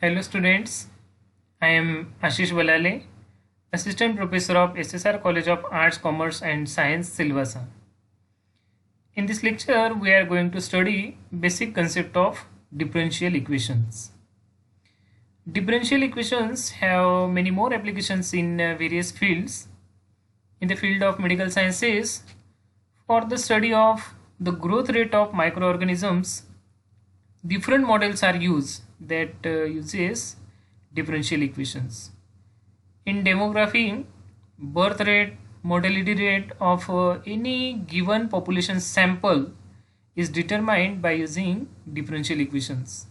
Hello students, I am Ashish Balale, Assistant Professor of SSR College of Arts, Commerce and Science, Silvassa. In this lecture, we are going to study basic concept of differential equations. Differential equations have many more applications in various fields. In the field of medical sciences, for the study of the growth rate of microorganisms, different models are used that uses differential equations. In demography, birth rate, mortality rate of any given population sample is determined by using differential equations.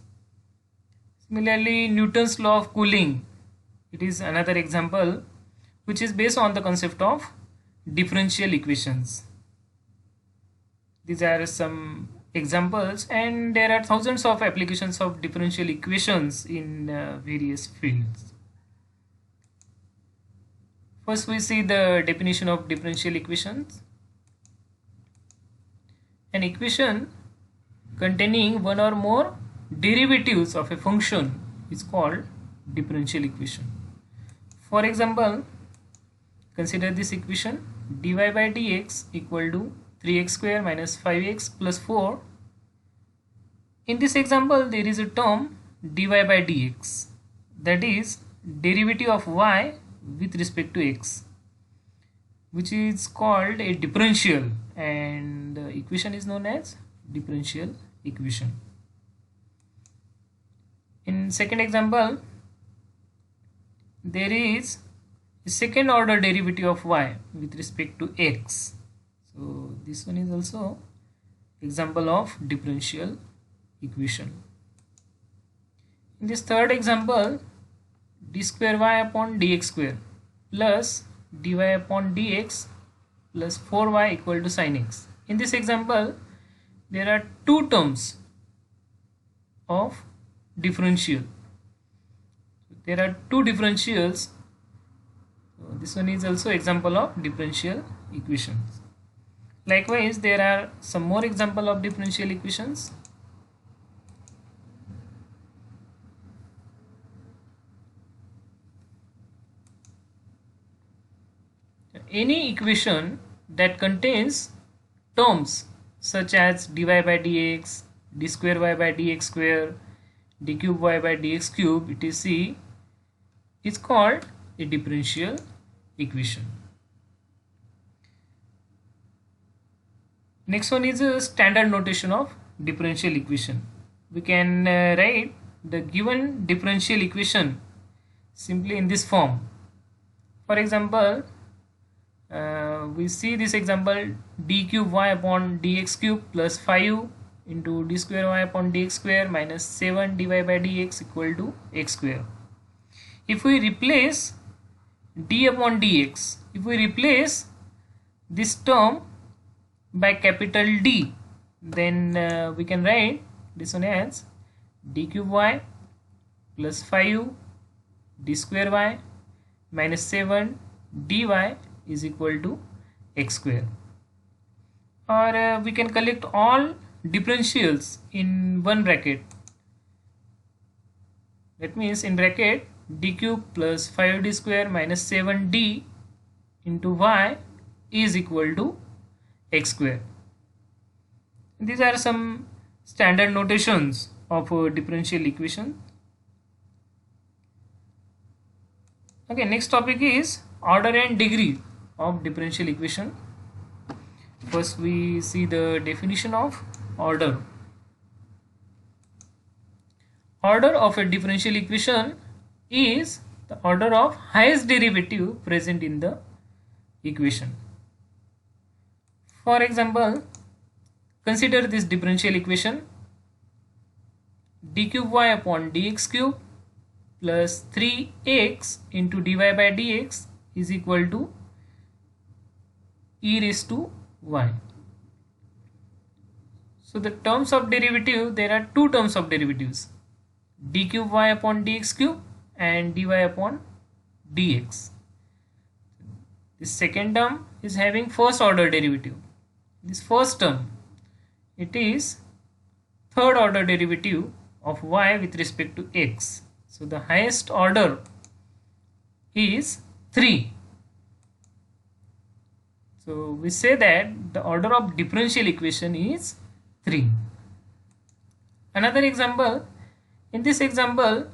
Similarly, Newton's law of cooling, it is another example which is based on the concept of differential equations. These are some examples, and there are thousands of applications of differential equations in various fields. First, we see the definition of differential equations. An equation containing one or more derivatives of a function is called differential equation. For example, consider this equation: dy by dx equal to 3x square minus 5x plus 4. In this example, there is a term dy by dx, that is derivative of y with respect to x, which is called a differential, and the equation is known as differential equation. In second example, there is a second order derivative of y with respect to x. So this one is also example of differential equation. In this third example, d square y upon dx square plus dy upon dx plus 4y equal to sin x. In this example, there are two terms of differential. There are two differentials. So this one is also example of differential equations. Likewise, there are some more example of differential equations. Any equation that contains terms such as dy by dx, d square y by dx square, d cube y by dx cube, etc. is called a differential equation. Next one is a standard notation of differential equation. We can write the given differential equation simply in this form. For example, we see this example: d cube y upon dx cube plus 5 into d square y upon dx square minus 7 dy by dx equal to x square. If we replace d upon dx, if we replace this term by capital D, then we can write this one as d cube y plus 5 d square y minus 7 dy is equal to x square. Or we can collect all differentials in one bracket. That means in bracket d cube plus 5d square minus 7d into y is equal to x square. These are some standard notations of a differential equation. Okay, next topic is order and degree of differential equation. First, we see the definition of order. Order of a differential equation is the order of highest derivative present in the equation. For example, consider this differential equation: d cube y upon dx cube plus 3x into dy by dx is equal to e raised to y. So the terms of derivative, there are two terms of derivatives: d cube y upon dx cube and dy upon dx. This second term is having first order derivative. This first term, it is third order derivative of y with respect to x. So the highest order is 3. So we say that the order of differential equation is 3. Another example, in this example,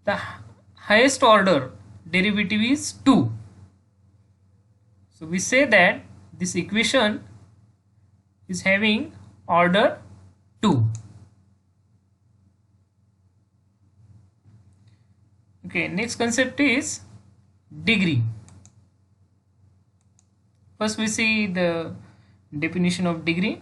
the highest order derivative is 2. So we say that this equation is having order 2. Okay, next concept is degree. First we see the definition of degree.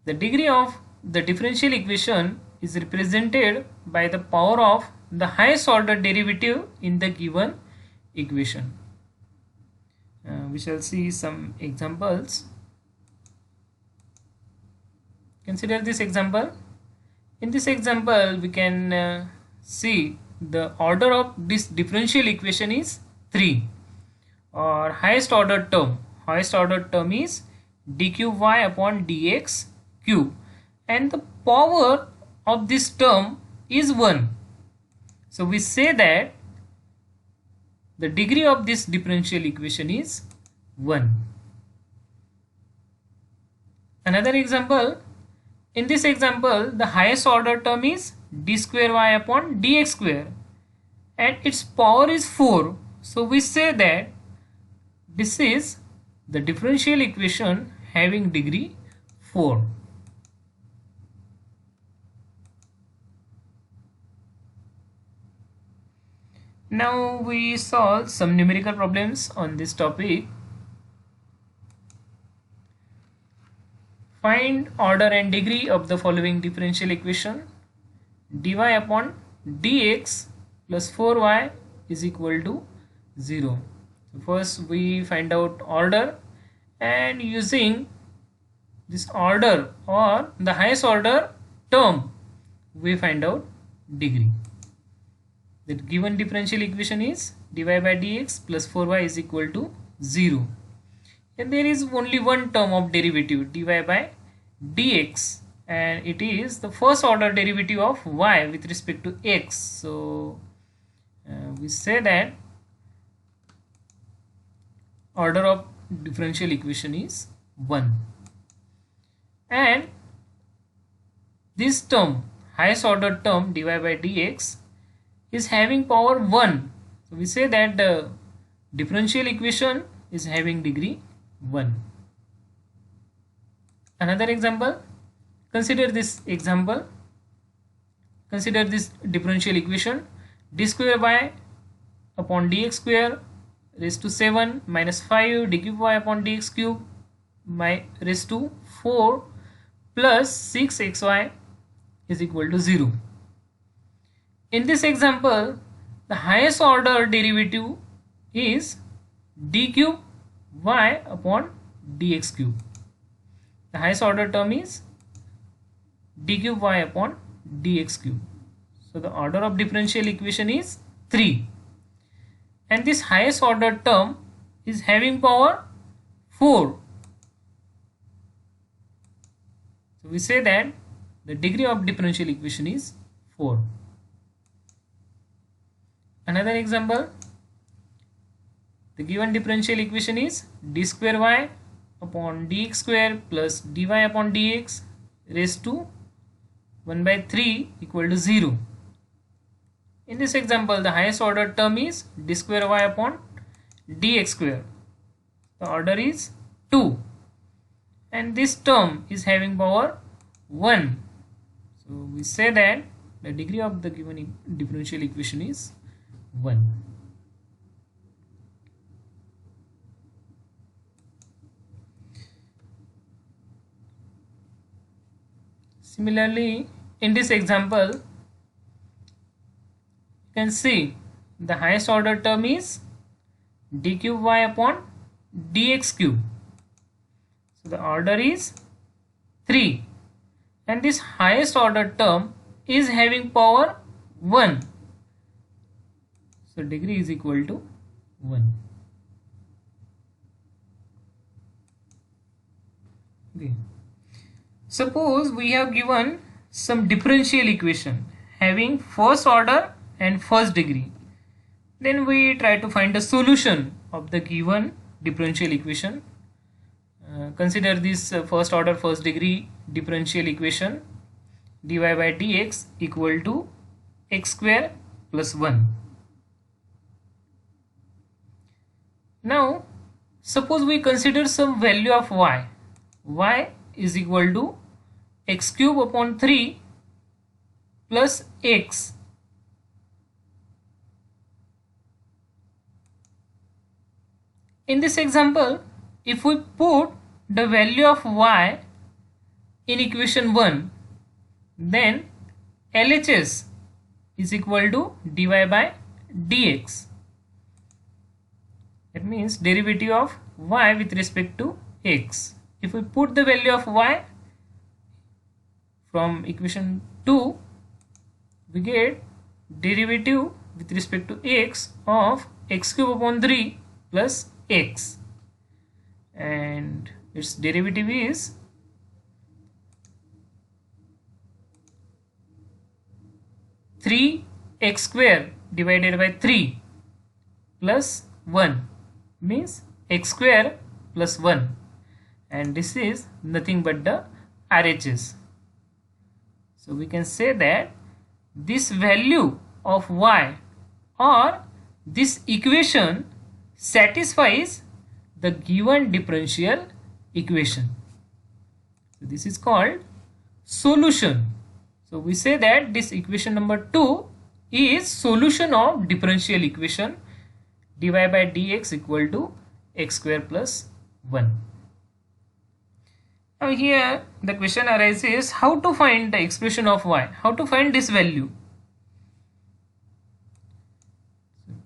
The degree of the differential equation is represented by the power of the highest order derivative in the given equation. We shall see some examples. Consider this example. In this example, we can see the order of this differential equation is 3, or highest order term. Highest order term is d cube y upon dx cube, and the power of this term is 1. So we say that the degree of this differential equation is 1. Another example, in this example the highest order term is d square y upon dx square and its power is 4. So we say that this is the differential equation having degree 4. Now we solve some numerical problems on this topic. Find order and degree of the following differential equation: dy upon dx plus 4y is equal to 0. First we find out order, and using this order or the highest order term we find out degree. The given differential equation is dy by dx plus 4y is equal to 0, and there is only one term of derivative dy by dx, and it is the first order derivative of y with respect to x. So we say that order of differential equation is 1, and this term, highest order term dy by dx, is having power 1. So we say that the differential equation is having degree 1. Another example, consider this example. Consider this differential equation: d square y upon dx square raised to 7 minus 5 d cube y upon dx cube raised to 4 plus 6xy is equal to 0. In this example, the highest order derivative is d cube y upon dx cube. The highest order term is d cube y upon dx cube. So the order of differential equation is 3, and this highest order term is having power 4. So we say that the degree of differential equation is 4. Another example, the given differential equation is d square y upon dx square plus dy upon dx raised to 1 by 3 equal to 0. In this example, the highest order term is d square y upon dx square. The order is 2, and this term is having power 1. So we say that the degree of the given differential equation is 1. Similarly, in this example, you can see the highest order term is d cube y upon dx cube. So the order is 3, and this highest order term is having power 1. So degree is equal to 1. Okay. Suppose we have given some differential equation having first order and first degree. Then we try to find the solution of the given differential equation. Consider this first order first degree differential equation. Dy by dx equal to x square plus 1. Now suppose we consider some value of y. Y is equal to x cube upon 3 plus x. In this example, if we put the value of y in equation 1, then LHS is equal to dy by dx. That means derivative of y with respect to x. If we put the value of y from equation 2, we get derivative with respect to x of x cube upon 3 plus x, and its derivative is three x square divided by 3 plus 1, means x square plus 1, and this is nothing but the RHS. So we can say that this value of y or this equation satisfies the given differential equation. So this is called solution. So we say that this equation number 2 is solution of differential equation dy by dx equal to x square plus 1. Now here the question arises, how to find the expression of y, how to find this value.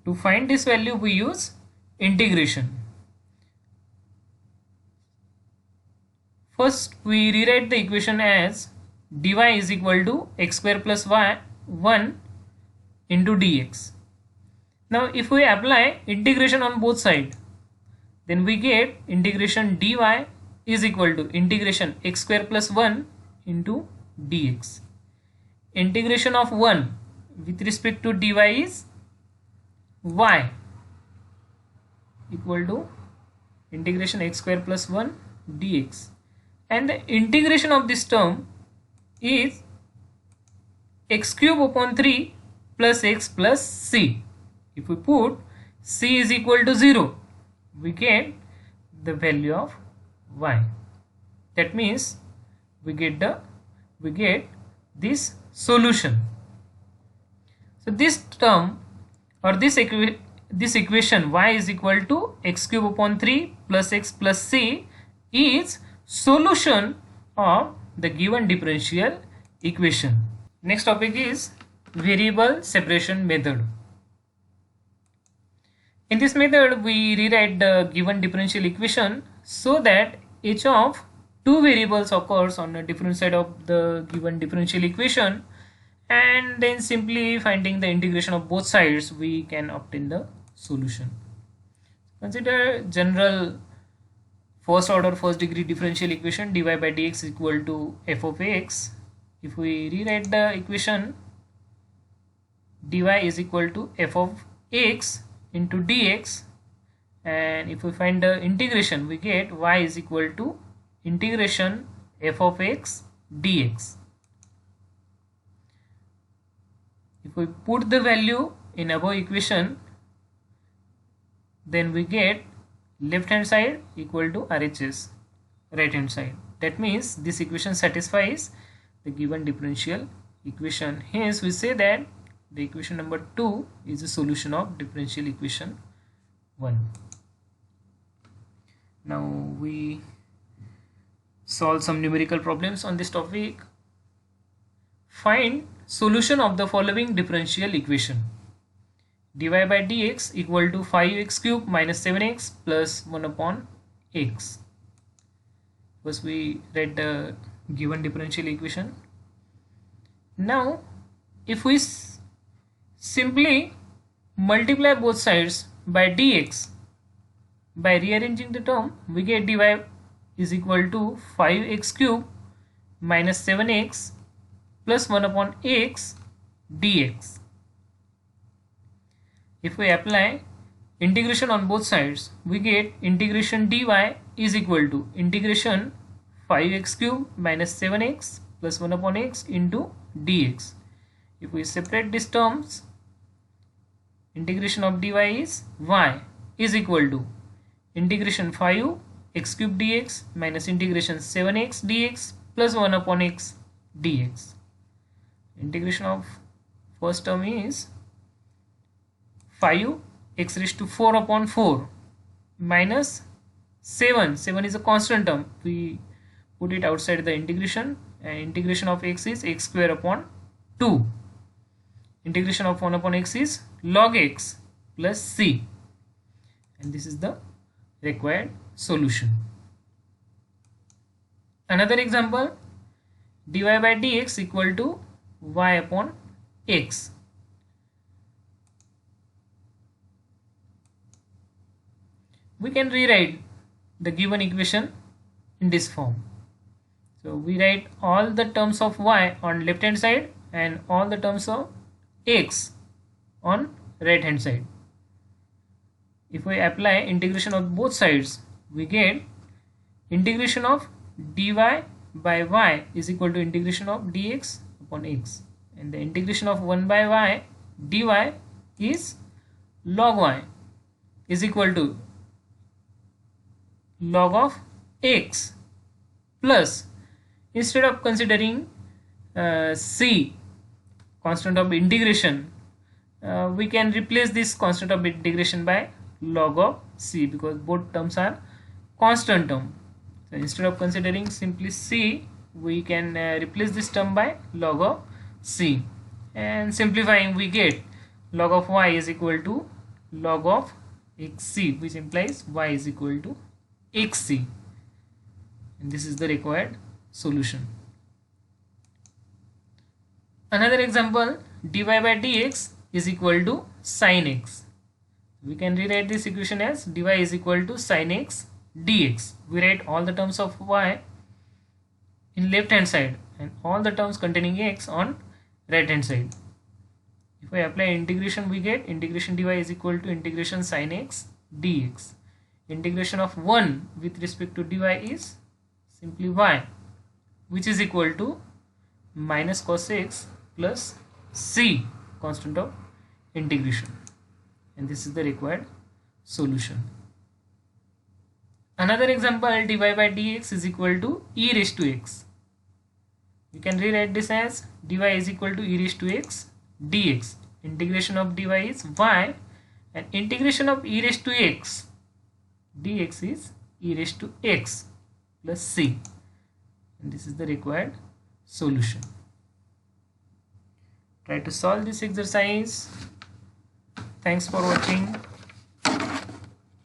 To find this value we use integration. First we rewrite the equation as dy is equal to x square plus y 1 into dx. Now if we apply integration on both sides, then we get integration dy is equal to integration x square plus 1 into dx. Integration of 1 with respect to dy is y equal to integration x square plus 1 dx, and the integration of this term is x cube upon 3 plus x plus c. If we put c is equal to 0, we get the value of y. That means we get this solution. So this term or this equation y is equal to x cube upon 3 plus x plus c is solution of the given differential equation. Next topic is variable separation method. In this method we rewrite the given differential equation so that each of two variables occurs on a different side of the given differential equation, and then simply finding the integration of both sides we can obtain the solution. Consider general first order first degree differential equation dy by dx equal to f of x. If we rewrite the equation, dy is equal to f of x into dx, and if we find the integration we get y is equal to integration f of x dx. If we put the value in above equation, then we get left hand side equal to RHS, right hand side. That means this equation satisfies the given differential equation. Hence we say that the equation number 2 is a solution of differential equation 1. Now we solve some numerical problems on this topic. Find solution of the following differential equation: dy by dx equal to 5x cube minus 7x plus 1 upon x. First we write the given differential equation. Now if we simply multiply both sides by dx, by rearranging the term we get dy is equal to 5x cube minus 7x plus 1 upon x dx. If we apply integration on both sides, we get integration dy is equal to integration 5x cube minus 7x plus 1 upon x into dx. If we separate these terms, integration of dy is y is equal to integration 5 x cube dx minus integration 7x dx plus 1 upon x dx. Integration of first term is 5 x raised to 4 upon 4 minus 7 is a constant term, we put it outside the integration, and integration of x is x square upon 2. Integration of 1 upon x is log x plus c, and this is the required solution. Another example, dy by dx equal to y upon x. We can rewrite the given equation in this form. So we write all the terms of y on left hand side and all the terms of x on right hand side. If we apply integration of both sides, we get integration of dy by y is equal to integration of dx upon x, and the integration of 1 by y dy is log y is equal to log of x plus, instead of considering c constant of integration, we can replace this constant of integration by log of c, because both terms are constant term. So instead of considering simply c, we can replace this term by log of c, and simplifying we get log of y is equal to log of xc, which implies y is equal to xc, and this is the required solution. Another example, dy by dx is equal to sin x. We can rewrite this equation as dy is equal to sin x dx. We write all the terms of y in left hand side and all the terms containing x on right hand side. If I apply integration, we get integration dy is equal to integration sin x dx. Integration of 1 with respect to dy is simply y, which is equal to minus cos x plus c, constant of integration, and this is the required solution. Another example, dy by dx is equal to e raised to x. We can rewrite this as dy is equal to e raised to x dx. Integration of dy is y, and integration of e raised to x dx is e raised to x plus c, and this is the required solution. Try to solve this exercise. Thanks for watching.